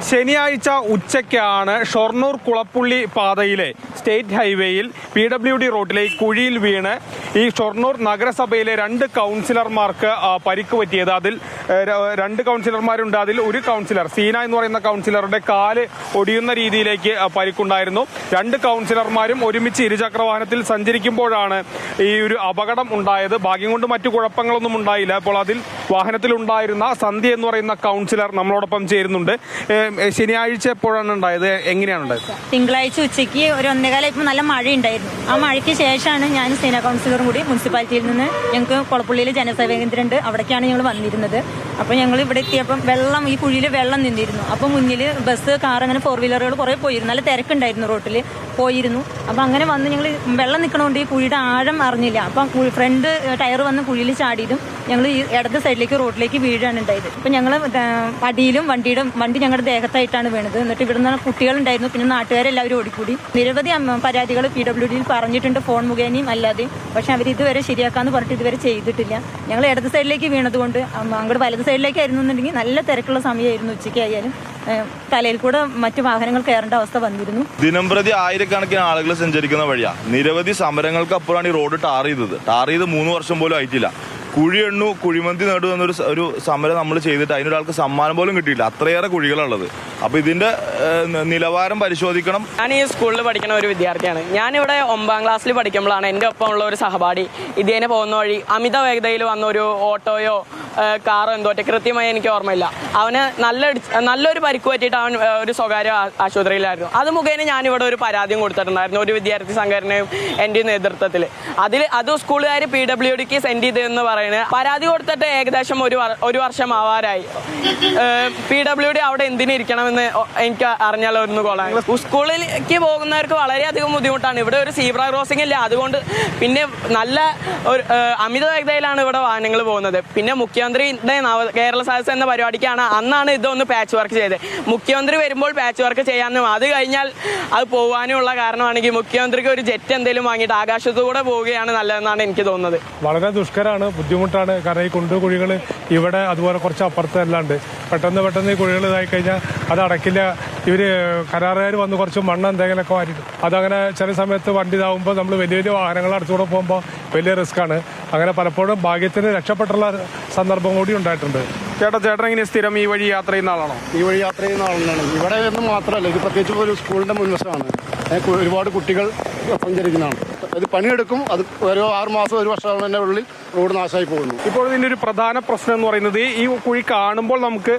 ശനിയാഴ്ച ഉച്ചയ്ക്കാണ് ഷൊർണൂർ കുളപ്പുള്ളി പാതയിലെ സ്റ്റേറ്റ് ഹൈവേയിൽ PWD റോഡിലെ കുഴിയിൽ വീണ് ഈ ഷൊർണൂർ നഗരസഭയിലെ 2 കൗൺസിലർമാർക്ക് പരിക്ക് പറ്റിയത്. അതിൽ 2 കൗൺസിലർമാരുണ്ട്. അതിൽ ഒരു കൗൺസിലർ സീന എന്ന് പറയുന്ന കൗൺസിലറുടെ കാല് ഒടിയുന്ന രീതിയിലേക്ക് പരിക്കുണ്ടായിരുന്നു. 2 കൗൺസിലർമാരും ഒരുമിച്ച് ഇരുചക്ര വാഹനത്തിൽ സഞ്ചരിക്കുമ്പോഴാണ് ഈ ഒരു അപകടം ഉണ്ടായത്. ഭാഗ്യം കൊണ്ട് മറ്റു കുഴപ്പങ്ങളൊന്നും ഉണ്ടായില്ല. അപ്പോൾ അതിൽ വാഹനത്തിലുണ്ടായിരുന്ന സന്ധ്യ എന്ന് പറയുന്ന കൗൺസിലർ നമ്മളോടൊപ്പം ചേരുന്നുണ്ട്. ശനിയാഴ്ച എപ്പോഴാണ് ഉണ്ടായത്? എങ്ങനെയാണ് ഉണ്ടായത്? തിങ്കളാഴ്ച ഉച്ചയ്ക്ക് ഒരു 1:15 ഇപ്പം നല്ല മഴ ഉണ്ടായിരുന്നു. ആ മഴയ്ക്ക് ശേഷമാണ് ഞാൻ സീന കൗൺസിലറും കൂടി മുനിസിപ്പാലിറ്റിയിൽ നിന്ന് ഞങ്ങൾക്ക് കുളപ്പുള്ളിയിൽ ജനസേവ കേന്ദ്രം ഉണ്ട്, അവിടേക്കാണ് ഞങ്ങൾ വന്നിരുന്നത്. അപ്പോൾ ഞങ്ങൾ ഇവിടെ എത്തിയപ്പം വെള്ളം, ഈ കുഴിയിൽ വെള്ളം നിന്നിരുന്നു. അപ്പോൾ മുന്നിൽ ബസ്, കാർ, അങ്ങനെ 4 വീലറുകൾ കുറേ പോയിരുന്നു. നല്ല തിരക്കുണ്ടായിരുന്നു, റോട്ടിൽ പോയിരുന്നു. അപ്പോൾ അങ്ങനെ വന്ന് ഞങ്ങൾ വെള്ളം നിൽക്കണോണ്ട് ഈ കുഴിയുടെ ആഴം അറിഞ്ഞില്ല. അപ്പം ഫ്രണ്ട് ടയർ വന്ന് കുഴിയിൽ ചാടിയതും ഞങ്ങൾ ഈ ഇടത് സൈഡിലേക്ക് റോഡിലേക്ക് വീഴാണ് ഉണ്ടായത്. അപ്പം ഞങ്ങൾ അടിയിലും വണ്ടി ഞങ്ങളുടെ ദേഹത്തായിട്ടാണ് വീണത്. എന്നിട്ട് ഇവിടുന്ന് കുട്ടികളുണ്ടായിരുന്നു, പിന്നെ നാട്ടുകാരെല്ലാവരും ഓടിക്കൂടി. നിരവധി പരാതികൾ PWDയിൽ പറഞ്ഞിട്ടുണ്ട്, ഫോൺ മുഖേനയും അല്ലാതെയും. പക്ഷെ അവർ ഇതുവരെ ശരിയാക്കാന്ന് പറഞ്ഞിട്ട് ഇതുവരെ ചെയ്തിട്ടില്ല. ഞങ്ങൾ ഇടത് സൈഡിലേക്ക് വീണതുകൊണ്ട് അങ്ങോട്ട് വലത് സൈഡിലേക്കായിരുന്നു എന്നുണ്ടെങ്കിൽ നല്ല തിരക്കുള്ള സമയമായിരുന്നു. ഉച്ചയ്ക്കായാലും തലയിൽ കൂടെ മറ്റു വാഹനങ്ങൾ കയറേണ്ട അവസ്ഥ വന്നിരുന്നു. ദിനംപ്രതി ആയിരക്കണക്കിന് ആളുകൾ സഞ്ചരിക്കുന്ന വഴിയാ. നിരവധി സമരങ്ങൾക്ക് അപ്പുറമാണ് ഈ റോഡ് ടാർ ചെയ്തത്. 3 വർഷം പോലും ആയിട്ടില്ല. കുഴിയെണ്ണു, കുഴിമന്തി നേടു എന്നൊരു സമരം നമ്മൾ ചെയ്തിട്ട് അതിനൊരാൾക്ക് സമ്മാനം പോലും കിട്ടിയില്ല. അത്രയേറെ കുഴികളുള്ളത്. അപ്പൊ ഇതിന്റെ നിലവാരം പരിശോധിക്കണം. ഞാൻ ഈ സ്കൂളിൽ പഠിക്കുന്ന ഒരു വിദ്യാർത്ഥിയാണ്. ഞാനിവിടെ 9ാം ക്ലാസ്സിൽ പഠിക്കുമ്പോഴാണ് എൻ്റെ ഒപ്പമുള്ള ഒരു സഹപാഠി ഇതേനെ പോകുന്ന വഴി അമിത വേഗതയിൽ വന്ന ഒരു ഓട്ടോയോ കാറോ എന്തോട്ടെ കൃത്യമായി എനിക്ക് ഓർമ്മയില്ല. അവന് നല്ലൊരു പരിക്ക് പറ്റിയിട്ട് അവൻ ഒരു സ്വകാര്യ ആശുപത്രിയിലായിരുന്നു. അത് മുഖേന ഞാനിവിടെ ഒരു പരാതിയും കൊടുത്തിട്ടുണ്ടായിരുന്നു, ഒരു വിദ്യാർത്ഥി സംഘടനയും എൻ്റെ നേതൃത്വത്തിൽ. അത് സ്കൂളുകാർ PWDക്ക് സെൻഡ് ചെയ്തതെന്ന് പറയുന്നത്. പരാതി കൊടുത്തിട്ട് ഏകദേശം ഒരു വർഷം ആവാറായി. PWD അവിടെ എന്തിനിരിക്കണമെന്ന് എനിക്ക് അറിഞ്ഞാലോ ഒന്ന് കൊള്ളാം. സ്കൂളിലേക്ക് പോകുന്നവർക്ക് വളരെയധികം ബുദ്ധിമുട്ടാണ്. ഇവിടെ ഒരു സീബ്ര ക്രോസിംഗ് ഇല്ല. അതുകൊണ്ട് പിന്നെ നല്ല ഒരു അമിത വേഗതയിലാണ് ഇവിടെ വാഹനങ്ങൾ പോകുന്നത്. പിന്നെ മുഖ്യമന്ത്രിയുടെ കേരള സദസ് എന്ന പരിപാടിക്കാണ് അന്നാണ് ഇതൊന്ന് പാച്ച് വർക്ക് ചെയ്തത്. മുഖ്യമന്ത്രി വരുമ്പോൾ പാച്ച് വർക്ക് ചെയ്യാനും അത് കഴിഞ്ഞാൽ അത് പോകാനുമുള്ള കാരണമാണെങ്കിൽ മുഖ്യമന്ത്രിക്ക് ഒരു ജെറ്റ് എന്തെങ്കിലും വാങ്ങിയിട്ട് ആകാശത്തുകൂടെ പോവുകയാണ് നല്ലതെന്നാണ് എനിക്ക് തോന്നുന്നത്. വളരെ ദുഷ്കരമാണ്, ബുദ്ധിമുട്ടാണ്. കാരണം ഈ കുഴികൾ ഇവിടെ അതുപോലെ കുറച്ച് അപ്പുറത്ത് അല്ലാണ്ട് പെട്ടെന്ന് ഈ കുഴികൾ ഇതായി കഴിഞ്ഞാൽ അത് അടക്കില്ല. ഇവർ കരാറുകാർ വന്ന് കുറച്ച് മണ്ണ് എന്തെങ്കിലുമൊക്കെ വാരിയിട്ട് അതങ്ങനെ ചില സമയത്ത് വണ്ടി ഇതാവുമ്പോൾ നമ്മൾ വലിയ വാഹനങ്ങൾ അടുത്തുകൂടെ പോകുമ്പോൾ വലിയ റിസ്ക്കാണ്. അങ്ങനെ പലപ്പോഴും ഭാഗ്യത്തിന് രക്ഷപ്പെട്ടുള്ള സന്ദർഭം കൂടി ഉണ്ടായിട്ടുണ്ട്. ചേട്ടൻ എങ്ങനെ സ്ഥിരം ഈ വഴി യാത്ര ചെയ്യുന്ന ആളാണോ? ഈ വഴി യാത്ര ചെയ്യുന്ന ആളാണ്. ഇവിടെ നിന്ന് മാത്രമല്ല, ഇത് പ്രത്യേകിച്ച് ഒരു സ്കൂളിന്റെ മുൻവശമാണ്. ഒരുപാട് കുട്ടികൾ സഞ്ചരിക്കുന്നതാണ്. ഇത് പണിയെടുക്കും. അത് ഓരോ 6 മാസം 1 വർഷത്തിന്റെ ഉള്ളിൽ റോഡ് നാശമായി പോകുന്നു. ഇപ്പോൾ ഇതിന്റെ ഒരു പ്രധാന പ്രശ്നം എന്ന് പറയുന്നത് ഈ കുഴി കാണുമ്പോൾ നമുക്ക്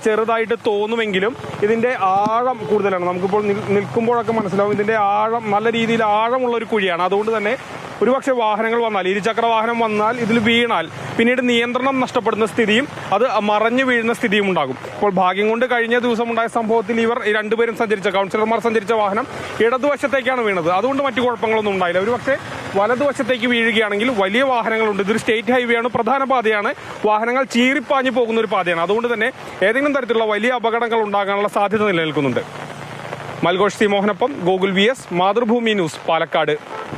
ചെറുതായിട്ട് തോന്നുമെങ്കിലും ഇതിന്റെ ആഴം കൂടുതലാണ്. നമുക്കിപ്പോൾ നിൽക്കുമ്പോഴൊക്കെ മനസ്സിലാവും ഇതിന്റെ ആഴം നല്ല രീതിയിൽ ആഴമുള്ള ഒരു കുഴിയാണ്. അതുകൊണ്ട് തന്നെ ഒരുപക്ഷെ വാഹനങ്ങൾ വന്നാൽ, ഇരുചക്ര വാഹനം വന്നാൽ ഇതിൽ വീണാൽ പിന്നീട് നിയന്ത്രണം നഷ്ടപ്പെടുന്ന സ്ഥിതിയും അത് മറഞ്ഞു വീഴുന്ന സ്ഥിതിയും ഉണ്ടാകും. ഇപ്പോൾ ഭാഗ്യം കൊണ്ട് കഴിഞ്ഞ ദിവസം ഉണ്ടായ സംഭവത്തിൽ ഇവർ 2 പേരും കൗൺസിലർമാർ സഞ്ചരിച്ച വാഹനം ഇടതുവശത്തേക്കാണ് വീണത്. അതുകൊണ്ട് മറ്റു കുഴപ്പങ്ങളൊന്നും ഉണ്ടായില്ല. ഒരുപക്ഷെ വലതുവശത്തേക്ക് വീഴുകയാണെങ്കിൽ വലിയ വാഹനങ്ങളുണ്ട്. ഇതൊരു സ്റ്റേറ്റ് ഹൈവേ ആണ്, പ്രധാന പാതയാണ്, വാഹനങ്ങൾ ചീറിപ്പാഞ്ഞു പോകുന്ന ഒരു പാതയാണ്. അതുകൊണ്ട് തന്നെ ഏതെങ്കിലും തരത്തിലുള്ള വലിയ അപകടങ്ങൾ ഉണ്ടാകാനുള്ള സാധ്യത നിലനിൽക്കുന്നുണ്ട്. മൽഘോഷ് സി മോഹനൊപ്പം ഗോകുൽ VS, മാതൃഭൂമി ന്യൂസ്, പാലക്കാട്.